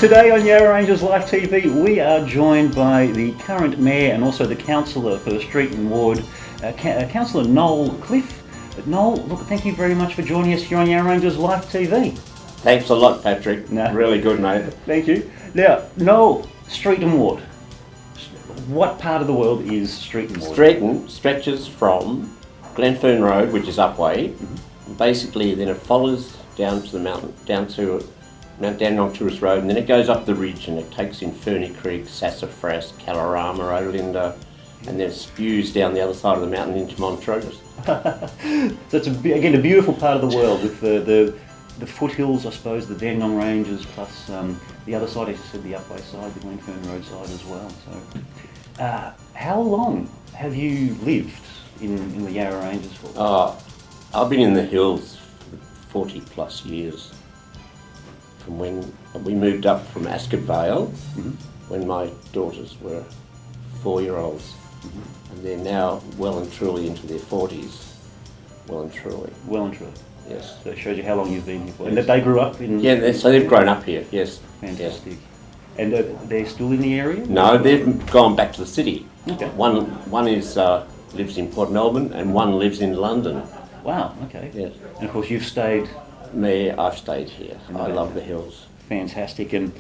Today on Yarra Ranges Live TV, we are joined by the current Mayor and also the Councillor for the Streeton Ward, Councillor Noel Cliff. Noel, look, thank you very much for joining us here on Yarra Ranges Live TV. Thanks a lot, Patrick. No. Really good, mate. Thank you. Now, Noel, Streeton Ward. What part of the world is Streeton Ward? Streeton stretches from Glenfern Road, which is Upwey, and basically then it follows down to the mountain, down to Mount Dandenong Tourist Road, and then it goes up the ridge and it takes in Ferny Creek, Sassafras, Kalorama, Olinda, and then it spews down the other side of the mountain into Montrose. So it's, again, a beautiful part of the world with the foothills, I suppose, the Dandenong Ranges, plus the other side, as you said, the Upwey side, the Glenfern Road side as well. So, how long have you lived in the Yarra Ranges for? I've been in the hills for 40 plus years. From when we moved up from Ascot Vale, when my daughters were 4-year-olds, and they're now well and truly into their 40s. Well and truly. Well and truly. Yes. So it shows you how long you've been here for. And that they grew up in... Yeah, so they've grown up here, yes. Fantastic. Yes. And they're still in the area? No, they've gone back to the city. Okay. One is lives in Port Melbourne and one lives in London. Wow, okay. Yes. And of course you've stayed... Me, I've stayed here. I love the hills. Fantastic. And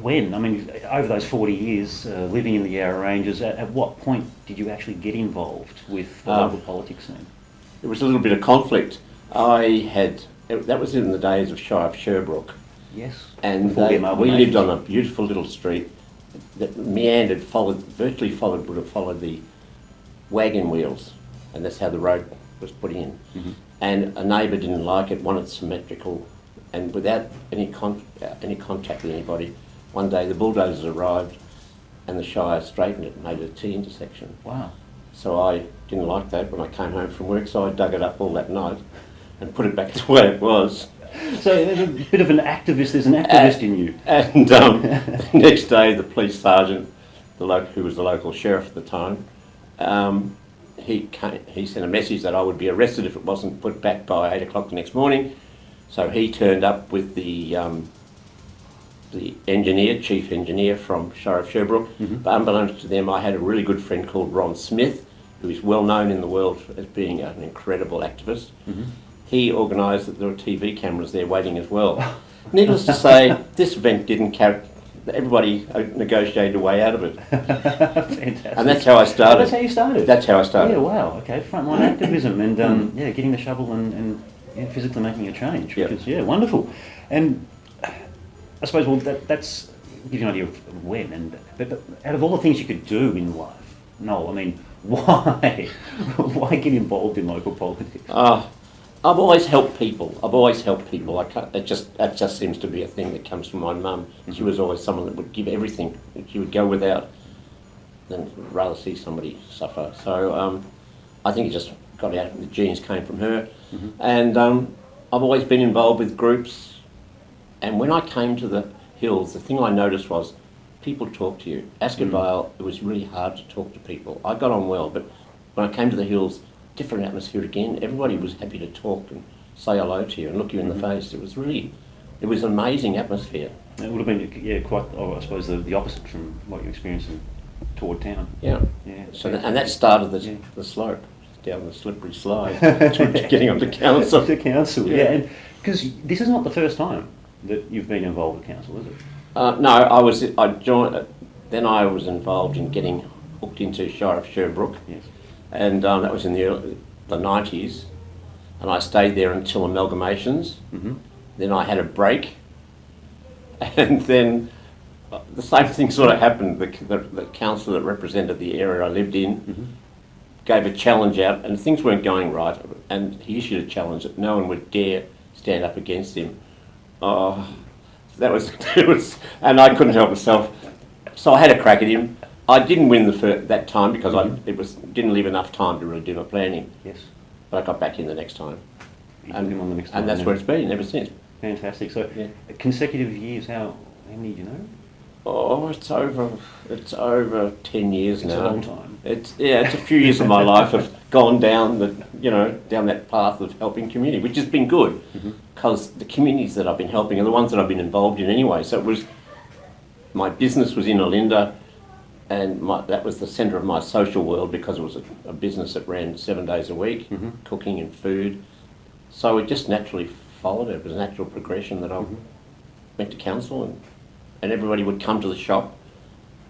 when, I mean, over those 40 years living in the Yarra Ranges, at what point did you actually get involved with the local politics scene? It was a little bit of conflict. That was in the days of Shire of Sherbrooke. Yes. And we lived on a beautiful little street that meandered, would have followed the wagon wheels, and that's how the road was put in. And a neighbour didn't like it, wanted symmetrical, and without any contact with anybody, one day the bulldozers arrived and the Shire straightened it and made it a T intersection. Wow. So I didn't like that when I came home from work, so I dug it up all that night and put it back the way it was. So there's a bit of an activist, there's an activist in you. And the next day the police sergeant, who was the local sheriff at the time, he sent a message that I would be arrested if it wasn't put back by 8 o'clock the next morning. So he turned up with the chief engineer from Shire of Sherbrooke. But unbeknownst to them, I had a really good friend called Ron Smith, who is well known in the world as being an incredible activist. He organised that there were TV cameras there waiting as well. Needless to say, this event didn't carry... Everybody negotiated a way out of it. Fantastic. And that's how I started. Oh, that's how you started? That's how I started. Yeah, wow, okay. Frontline activism and getting the shovel and physically making a change, which is, wonderful. And I suppose, well, that's give you an idea of when. But out of all the things you could do in life, Noel, I mean, why get involved in local politics? I've always helped people. That just seems to be a thing that comes from my mum. She was always someone that would give everything. She would go without than rather see somebody suffer. So I think it just got out. The genes came from her. And I've always been involved with groups. And when I came to the hills, the thing I noticed was people talk to you. Ascot Vale, it was really hard to talk to people. I got on well, but when I came to the hills, different atmosphere again. Everybody was happy to talk and say hello to you and look you in the face. It was an amazing atmosphere. It would have been, quite, I suppose, the opposite from what you experienced toward town. Yeah. So that started the slope down the slippery slide to getting onto council. To council, and because this is not the first time that you've been involved with council, is it? No, I joined. Then I was involved in getting hooked into Shire of Sherbrooke. Yes. And that was in the 90s, and I stayed there until amalgamations. Then I had a break, and then the same thing sort of happened. The councillor that represented the area I lived in gave a challenge out, and things weren't going right, and he issued a challenge that no one would dare stand up against him. That was and I couldn't help myself, so I had a crack at him. I didn't win that time because didn't leave enough time to really do my planning. Yes. But I got back in the next time. And that's where it's been ever since. Fantastic. So consecutive years, how many do you know? Oh, it's over 10 years now. It's a long time. It's a few years of my life have gone down down that path of helping community, which has been good, because the communities that I've been helping are the ones that I've been involved in anyway. So my business was in Olinda, and that was the centre of my social world, because it was a business that ran 7 days a week, cooking and food. So it just naturally followed it. It was a natural progression that I went to council, and everybody would come to the shop.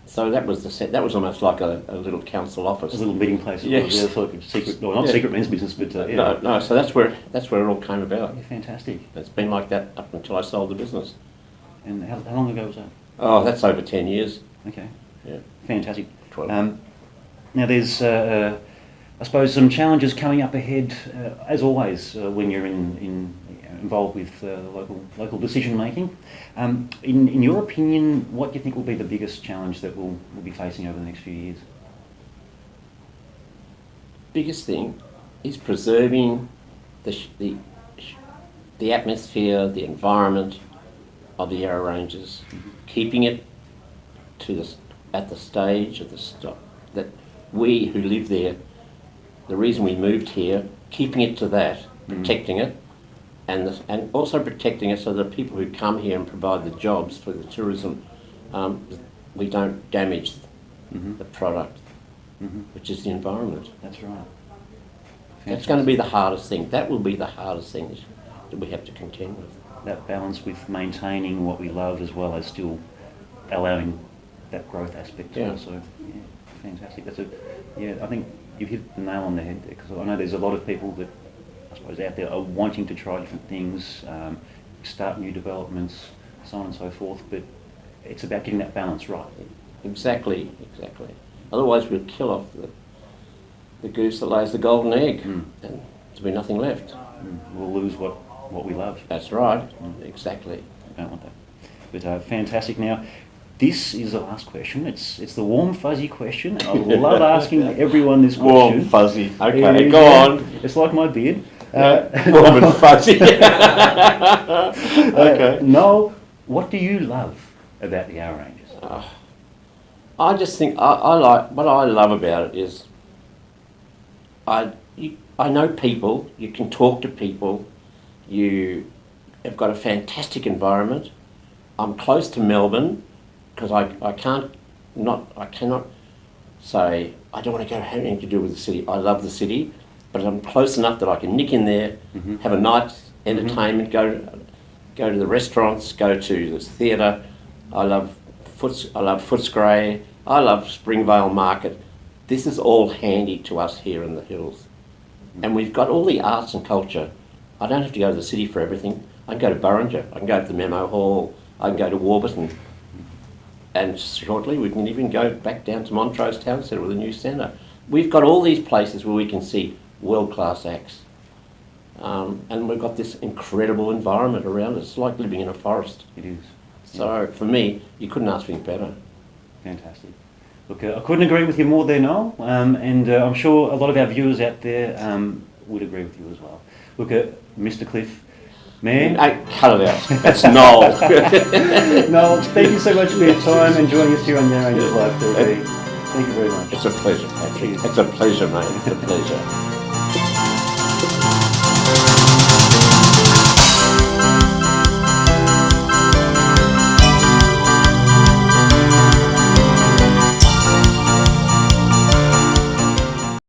So that was almost like a little council office. A little meeting place. Yes. Yeah, sort of secret, well, not secret men's business, but yeah. No. So that's where it all came about. Yeah, fantastic. It's been like that up until I sold the business. And how long ago was that? Oh, that's over 10 years. Okay. Yeah. Fantastic. 12. Now there's, I suppose, some challenges coming up ahead, as always, when you're involved with local decision making. In your opinion, what do you think will be the biggest challenge that we'll be facing over the next few years? Biggest thing is preserving the atmosphere, the environment of the Yarra Ranges, keeping it at the stage of the stop that we who live there, the reason we moved here, keeping it to that, protecting it, and also protecting it so that people who come here and provide the jobs for the tourism, we don't damage the product, which is the environment. That's right. That's going to be the hardest thing. That will be the hardest thing that we have to contend with. That balance with maintaining what we love as well as still allowing that growth aspect to also. Yeah, fantastic. I think you've hit the nail on the head there, because I know there's a lot of people that I suppose out there are wanting to try different things, start new developments, so on and so forth, but it's about getting that balance right. Exactly. Otherwise we'll kill off the goose that lays the golden egg, and there'll be nothing left. We'll lose what we love. That's right, exactly. I don't want that. But fantastic. Now, this is the last question. It's the warm, fuzzy question. I love asking everyone this question. Warm, fuzzy. Okay, go on. It's like my beard. Warm and fuzzy. Okay. Noel, what do you love about the Yarra Ranges? I just think I like what I love about it is I know people. You can talk to people. You have got a fantastic environment. I'm close to Melbourne, because I cannot say I don't want to go have anything to do with the city. I love the city, but I'm close enough that I can nick in there, have a night's entertainment, go to the restaurants, go to the theatre. I love Footscray. I love Springvale Market. This is all handy to us here in the hills, and we've got all the arts and culture. I don't have to go to the city for everything. I can go to Burrinja. I can go to the Memo Hall. I can go to Warburton. And shortly we can even go back down to Montrose Town Centre with a new centre. We've got all these places where we can see world-class acts. And we've got this incredible environment around us. It's like living in a forest. It is. So for me, you couldn't ask me better. Fantastic. Look, I couldn't agree with you more there, Noel. And I'm sure a lot of our viewers out there would agree with you as well. Look at Mr. Cliff. Man. Hey, cut it out. That's Noel. Noel, thank you so much for your time and joining us here on Yarra Ranges Live TV. Thank you very much. It's a pleasure, Patrick. It's a pleasure, mate. It's a pleasure.